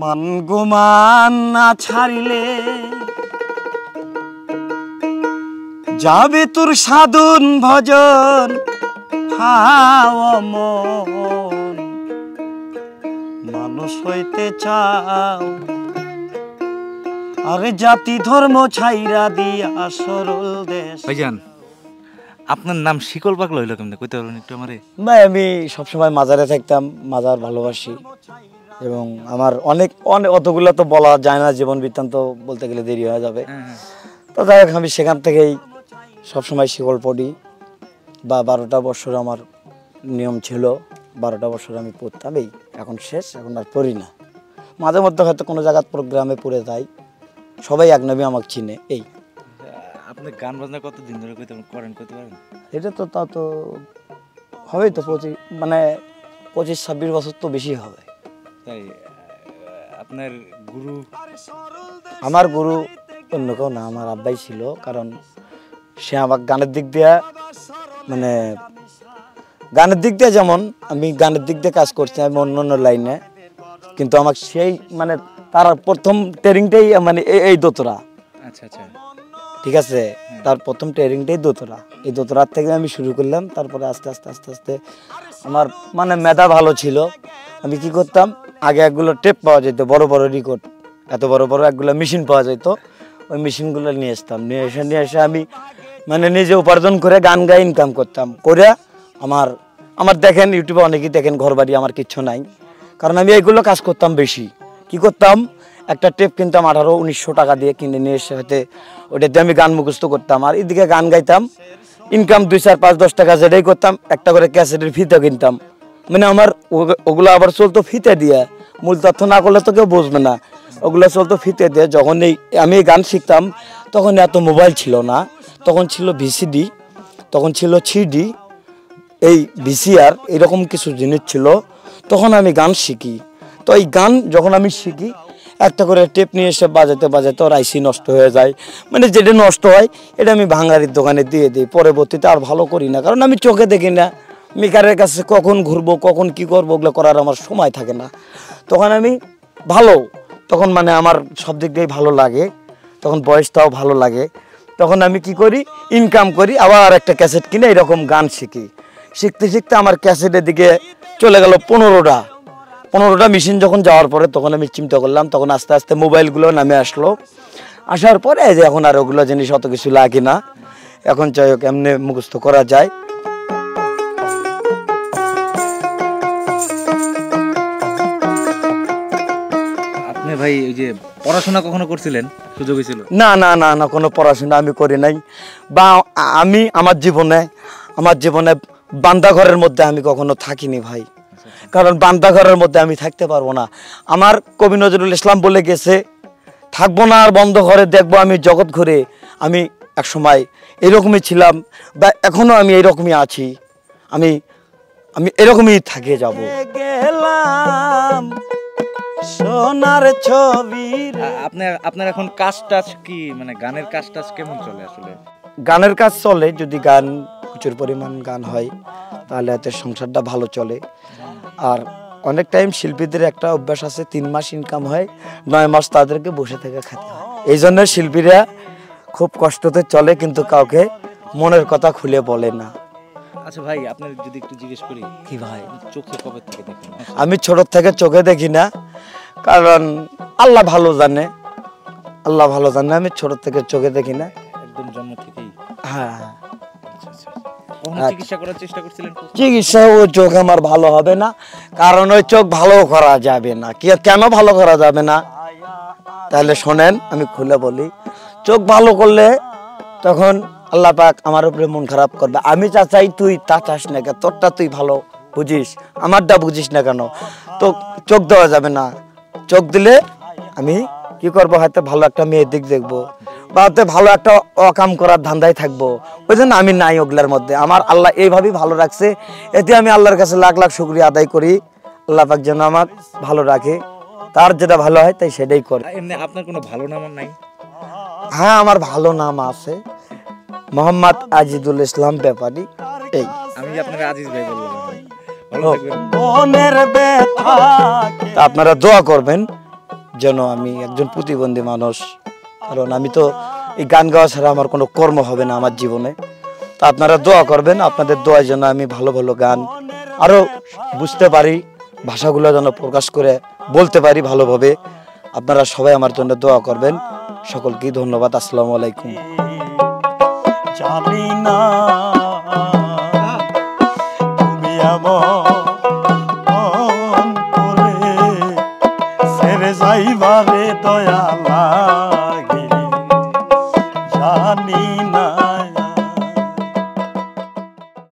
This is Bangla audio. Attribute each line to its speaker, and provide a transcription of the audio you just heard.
Speaker 1: মান গুমান না ছাড়িলে যাবে তোর সাধন ভজন হাও মন মানুষ হইতে চাও আরে জাতি ধর্ম ছাইরা দিয়া সরল দেশ।
Speaker 2: ভাইজান আপনার নাম শিকল পাগলা হইলো কেমনে কইতে পারবেন একটু আমারে?
Speaker 1: ভাই আমি সবসময় মাজারে থাকতাম, মাজার ভালোবাসি এবং আমার অনেক অনেক অতগুলো তো বলা যায় না, জীবন বৃত্তান্ত বলতে গেলে দেরি হয়ে যাবে। তো যাই হোক আমি সেখান থেকেই সবসময় শিকল পড়ি বা 12টা বছর আমার নিয়ম ছিল, 12টা বছর আমি পড়তাম। এই এখন শেষ, এখন আর পড়ি না। মাঝে মধ্যে হয়তো কোনো জায়গার প্রোগ্রামে পড়ে যাই, সবাই একনবী আমাকে চিনে। এই
Speaker 2: আপনি গান বাজনা কতদিন ধরে করেন কইতে পারেন?
Speaker 1: এটা তো তা তো হবেই তো 25-26 বছর তো বেশি হবে।
Speaker 2: তাই আপনার গুরু?
Speaker 1: আমার গুরু অন্য কেউ না, আমার আব্বাই ছিল। কারণ সে আমার গানের দিক দিয়ে মানে গানের দিক দিয়ে যেমন আমি গানের দিক দিয়ে কাজ করছি আমি অন্য অন্য লাইনে, কিন্তু আমার সেই মানে তার প্রথম ট্রেনিংটাই মানে এই দোতরা।
Speaker 2: আচ্ছা আচ্ছা
Speaker 1: ঠিক আছে, তার প্রথম ট্রেনিংটাই দোতরা। এই দোতরার থেকে আমি শুরু করলাম। তারপরে আস্তে আস্তে আস্তে আস্তে আমার মানে মেধা ভালো ছিল। আমি কি করতাম, আগে একগুলো টেপ পাওয়া যেত, বড় বড় রেকর্ড, এত বড় বড় একগুলো মেশিন পাওয়া যেত। ওই মেশিনগুলো নিয়ে আসতাম, নিয়ে এসে আমি মানে নিজে উপার্জন করে গান গায়ে ইনকাম করতাম। করে আমার দেখেন ইউটিউবে অনেকেই দেখেন ঘর বাড়ি আমার কিচ্ছু নাই, কারণ আমি এইগুলো কাজ করতাম বেশি। কি করতাম, একটা টেপ কিনতাম 1800-1900 টাকা দিয়ে, কিনে নিয়ে এসে হয়তো ওটাতে আমি গান মুখস্থ করতাম আর এদিকে গান গাইতাম। ইনকাম 2, 4, 5, 10 টাকা যেটাই করতাম, একটা করে ক্যাসেটের ফিতে কিনতাম। মানে আমার ওগুলো আবার চলতো ফিতে দিয়ে, মূল তথ্য না করলে তো কেউ বুঝবে না। ওগুলো চলতো ফিতে দিয়ে। যখন আমি গান শিখতাম তখন এত মোবাইল ছিল না, তখন ছিল ভিসিডি, তখন ছিল সিডি, এই ভিসিআর, এরকম কিছু জিনিস ছিল। তখন আমি গান শিখি। তো এই গান যখন আমি শিখি, একটা করে টেপ নিয়ে এসে বাজাতে বাজাতে ওর আইসি নষ্ট হয়ে যায়। মানে যেটা নষ্ট হয় এটা আমি ভাঙারির দোকানে দিয়ে দিই। পরবর্তীতে আর ভালো করি না, কারণ আমি চোখে দেখি না মেকারের কাছে কখন ঘুরবো, কখন কি করবো, ওগুলো করার আমার সময় থাকে না। তখন আমি তখন মানে আমার সব দিক দিয়েই ভালো লাগে, তখন বয়সটাও ভালো লাগে। তখন আমি কি করি, ইনকাম করি, আবার একটা ক্যাসেট কিনে এরকম গান শিখি। শিখতে শিখতে আমার ক্যাসেটের দিকে চলে গেল 15টা মেশিন। যখন যাওয়ার পরে তখন আমি চিন্তা করলাম, তখন আস্তে আস্তে মোবাইলগুলো নামে আসলো। আসার পরে যে এখন আর ওগুলো জিনিস অত কিছু লাগে না, এখন যাই হোক এমনি মুখস্থ করা যায়।
Speaker 2: আপনি ভাই ওই যে পড়াশোনা কখনো করছিলেন, সুযোগ হয়েছিল?
Speaker 1: না না না না, কোনো পড়াশোনা আমি করি নাই। বা আমি আমার জীবনে বান্দা ঘরের মধ্যে আমি কখনো থাকিনি ভাই, কারণ বান্দা ঘরের মধ্যে আমি থাকতে পারবো না। আমার কবি নজরুল ইসলাম বলে গেছে, থাকবো না আর বন্ধ ঘরে দেখবো আমি জগৎ ঘুরে। আমি এক সময় এরকমই ছিলাম বা এখনো আমি এরকমই আছি, আমি এরকমই থেকে যাব। গেলাম সোনার ছবি।
Speaker 2: আপনার এখন কাজ টাজ কি, মানে গানের কাজ টাজ কেমন চলে? আসলে
Speaker 1: গানের কাজ চলে, যদি গান প্রচুর পরিমাণ গান হয় তাহলে এতে সংসারটা ভালো চলে। আর অনেক টাইম শিল্পীদের একটা অভ্যাস আছে, 3 মাস ইনকাম হয়, 9 মাস তাদেরকে বসে থেকে খেতে হয়। এই জন্য শিল্পীরা খুব কষ্টতে চলে, কিন্তু কাউকে মনের কথা খুলে বলে না।
Speaker 2: আচ্ছা ভাই, আপনার যদি একটু জিজ্ঞেস করি,
Speaker 1: কি ভাই,
Speaker 2: চোখে কবে থেকে দেখেন?
Speaker 1: আমি ছোট থেকে চোখে দেখি না, কারণ আল্লাহ ভালো জানে, আমি ছোট থেকে চোখে দেখি না,
Speaker 2: একদম জন্ম থেকেই?
Speaker 1: হ্যাঁ।
Speaker 2: চিকিৎসা করার চেষ্টা করছিলেন?
Speaker 1: চিকিৎসা ওই চোখ আমার ভালো হবে না, কারণ ওই চোখ ভালো করা যাবে না। কেন ভালো করা যাবে না তাহলে শোনেন, আমি খুলে বলি। চোখ ভালো করলে তখন আল্লাহ পাক আমার উপরে মন খারাপ করবে। আমি যা চাই তুই তা চাস না কেন, তোরটা তুই ভালো বুঝিস, আমারটা বুঝিস না কেন? তো চোখ দেওয়া যাবে না। চোখ দিলে আমি কি করবো, হয়তো ভালো একটা মেয়ের দিক দেখবো বা হয়তো ভালো একটা অকাম করার ধান্দায় থাকবো। ওই জন্য আমি নাই ওগুলার মধ্যে। আমার আল্লাহ এইভাবেই ভালো রাখছে, এতে আমি আল্লাহর কাছে লাখ লাখ শুকরিয়া আদায় করি। আল্লাহ পাক যেন আমার ভালো রাখে, তার যেটা ভালো হয় তাই সেটাই করে।
Speaker 2: এমনি আপনার কোনো ভালো নাম নাই?
Speaker 1: হ্যাঁ, আমার ভালো নাম আছে, মোহাম্মদ আজিজুল ইসলাম ব্যাপারী। এই
Speaker 2: আমি আপনাকে আজিজ ভাই বললাম।
Speaker 1: আপনারা দোয়া করবেন যেন আমি একজন প্রতিবন্ধী মানুষ, কারণ আমি তো এই গান গাওয়া ছাড়া আমার কোনো কর্ম হবে না আমার জীবনে। তা আপনারা দোয়া করবেন, আপনাদের দোয়ার জন্য আমি ভালো ভালো গান আরও বুঝতে পারি, ভাষাগুলো যেন প্রকাশ করে বলতে পারি ভালোভাবে। আপনারা সবাই আমার জন্য দোয়া করবেন। সকলকে ধন্যবাদ। আসসালামু আলাইকুম।
Speaker 3: জানি না তুমি আমার করে ছেড়ে যাইবারে দয়ালা।